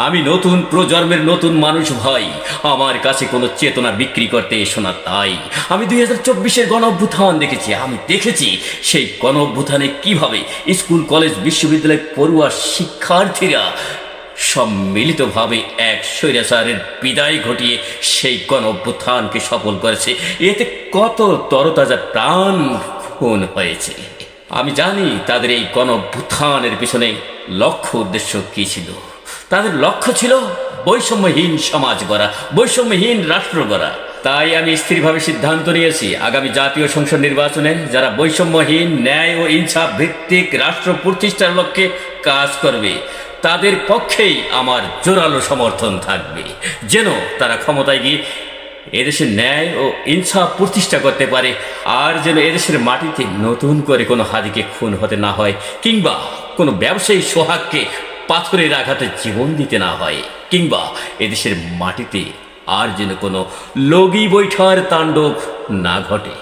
আমি নতুন প্রজন্মের নতুন মানুষ ভাই। আমার কাছে কোনো চেতনা বিক্রি করতে এসো না। তাই আমি 2024-এর গণ অভ্যুত্থান দেখেছি। আমি দেখেছি সেই গণ অভ্যুত্থানে কীভাবে স্কুল কলেজ বিশ্ববিদ্যালয় পড়ুয়া শিক্ষার্থীরা সম্মিলিতভাবে এক স্বৈরাচারের বিদায় ঘটিয়ে সেই গণ অভ্যুত্থানকে সফল করেছে। এতে কত তরতাজা প্রাণ খুন হয়েছে। আমি জানি তাদের এই গণ অভ্যুত্থানের পিছনে লক্ষ্য উদ্দেশ্য কী ছিল। তাদের লক্ষ্য ছিল বৈষম্যহীন সমাজ গড়া, বৈষম্যহীন রাষ্ট্র গড়া। তাই আমি স্থিরভাবে সিদ্ধান্ত নিয়েছি, আগামী জাতীয় সংসদ নির্বাচনে যারা বৈষম্যহীন, ন্যায় ও ইনসাফ ভিত্তিক রাষ্ট্র প্রতিষ্ঠার লক্ষ্যে কাজ করবে তাদের পক্ষেই আমার জোরালো সমর্থন থাকবে, যেন তারা ক্ষমতায় গিয়ে এদেশের ন্যায় ও ইনসাফ প্রতিষ্ঠা করতে পারে। আর যেন এদেশের মাটিতে নতুন করে কোনো হাদিকে খুন হতে না হয়, কিংবা কোনো ব্যবসায়ী সোহাগকে পাথরের আঘাতে জীবন দিতে না হয়, কিংবা এদেশের মাটিতে আর যেন কোনো লগি বৈঠার তাণ্ডব না ঘটে।